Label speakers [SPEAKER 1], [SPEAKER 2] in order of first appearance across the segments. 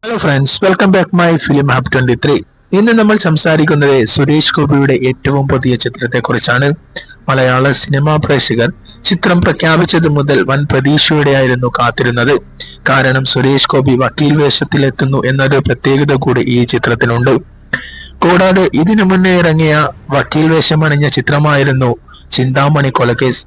[SPEAKER 1] Hello friends, welcome back my film hub 23. ഇന്ന് നമ്മൾ സംസാരിക്കുന്നത് സുരേഷ് ഗോപിയുടെ ഏറ്റവും പുതിയ ചിത്രത്തെ കുറിച്ചാണ്. മലയാള സിനിമാ പ്രേക്ഷകർ ചിത്രം പ്രഖ്യാപിച്ചത് മുതൽ വൻ പ്രതീക്ഷയോടെയായിരുന്നു കാത്തിരുന്നത്. കാരണം സുരേഷ് ഗോപി വക്കീൽ വേഷത്തിലെത്തുന്നു എന്നൊരു പ്രത്യേകത കൂടി ഈ ചിത്രത്തിനുണ്ട്. കൂടാതെ ഇതിനു മുന്നേ ഇറങ്ങിയ വക്കീൽ വേഷമണിഞ്ഞ ചിത്രമായിരുന്നു ചിന്താമണി കൊലക്കേസ്.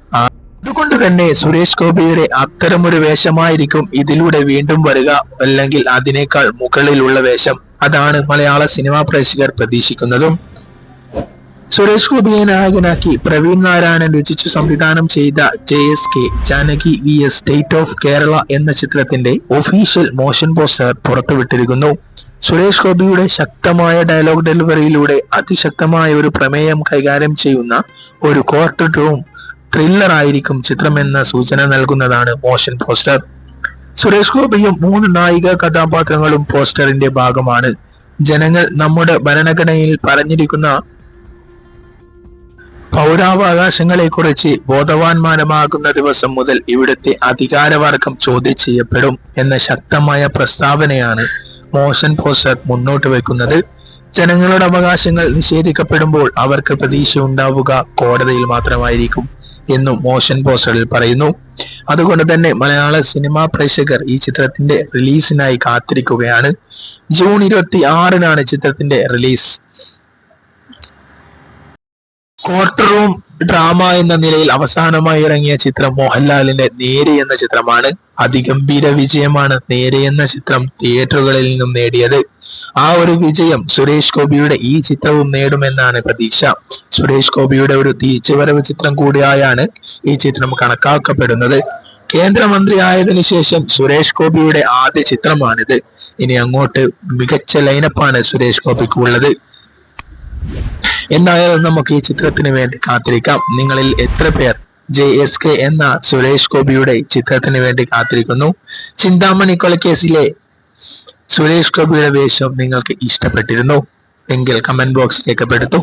[SPEAKER 1] അതുകൊണ്ട് തന്നെ സുരേഷ് ഗോപിയുടെ അത്തരമൊരു വേഷമായിരിക്കും ഇതിലൂടെ വീണ്ടും വരിക, അല്ലെങ്കിൽ അതിനേക്കാൾ മുകളിലുള്ള വേഷം. അതാണ് മലയാള സിനിമാ പ്രേക്ഷകർ പ്രതീക്ഷിക്കുന്നതും. സുരേഷ് ഗോപിയെ നായകനാക്കി പ്രവീൺ നാരായണൻ രചിച്ചു സംവിധാനം ചെയ്ത JSK Janaki VS state of Kerala എന്ന ചിത്രത്തിന്റെ ഒഫീഷ്യൽ മോഷൻ പോസ്റ്റർ പുറത്തുവിട്ടിരിക്കുന്നു. സുരേഷ് ഗോപിയുടെ ശക്തമായ ഡയലോഗ് ഡെലിവറിയിലൂടെ അതിശക്തമായ ഒരു പ്രമേയം കൈകാര്യം ചെയ്യുന്ന ഒരു കോർട്ട് റൂം ത്രില്ലർ ആയിരിക്കും ചിത്രമെന്ന സൂചന നൽകുന്നതാണ് മോഷൻ പോസ്റ്റർ. സുരേഷ് ഗോപിയും 3 നായിക കഥാപാത്രങ്ങളും പോസ്റ്ററിന്റെ ഭാഗമാണ്. ജനങ്ങൾ നമ്മുടെ ഭരണഘടനയിൽ പറഞ്ഞിരിക്കുന്ന പൗരാവകാശങ്ങളെ കുറിച്ച് ബോധവാന്മാരമാകുന്ന ദിവസം മുതൽ ഇവിടുത്തെ അധികാരവർഗം ചോദ്യം ചെയ്യപ്പെടും എന്ന ശക്തമായ പ്രസ്താവനയാണ് മോഷൻ പോസ്റ്റർ മുന്നോട്ട് വെക്കുന്നത്. ജനങ്ങളുടെ അവകാശങ്ങൾ നിഷേധിക്കപ്പെടുമ്പോൾ അവർക്ക് പ്രതീക്ഷ ഉണ്ടാവുക കോടതിയിൽ മാത്രമായിരിക്കും എന്നും മോഷൻ പോസ്റ്ററിൽ പറയുന്നു. അതുകൊണ്ട് തന്നെ മലയാള സിനിമാ പ്രേക്ഷകർ ഈ ചിത്രത്തിന്റെ റിലീസിനായി കാത്തിരിക്കുകയാണ്. ജൂൺ 26-നാണ് ചിത്രത്തിന്റെ റിലീസ്. കോർട്ട് റൂം ഡ്രാമ എന്ന നിലയിൽ അവസാനമായി ഇറങ്ങിയ ചിത്രം മോഹൻലാലിന്റെ നേര് എന്ന ചിത്രമാണ്. അതിഗംഭീര വിജയമാണ് നേര് എന്ന ചിത്രം തിയേറ്ററുകളിൽ നിന്നും നേടിയത്. ആ ഒരു വിജയം സുരേഷ് ഗോപിയുടെ ഈ ചിത്രവും നേടുമെന്നാണ് പ്രതീക്ഷ. സുരേഷ് ഗോപിയുടെ ഒരു തിരിച്ചുവരവ് ചിത്രം കൂടിയായാണ് ഈ ചിത്രം കണക്കാക്കപ്പെടുന്നത്. കേന്ദ്രമന്ത്രി ആയതിനു ശേഷം സുരേഷ് ഗോപിയുടെ ആദ്യ ചിത്രമാണിത്. ഇനി അങ്ങോട്ട് മികച്ച ലൈനപ്പാണ് സുരേഷ് ഗോപിക്ക് ഉള്ളത്. എന്തായാലും നമുക്ക് ഈ ചിത്രത്തിന് വേണ്ടി കാത്തിരിക്കാം. നിങ്ങളിൽ എത്ര പേർ JSK എന്ന സുരേഷ് ഗോപിയുടെ ചിത്രത്തിന് വേണ്ടി കാത്തിരിക്കുന്നു? ചിന്താമണി കൊലക്കേസിലെ സുരേഷ് ഗോപിയുടെ വേഷം നിങ്ങൾക്ക് ഇഷ്ടപ്പെട്ടിരുന്നു എങ്കിൽ കമന്റ് ബോക്സ് രേഖപ്പെടുത്തൂ.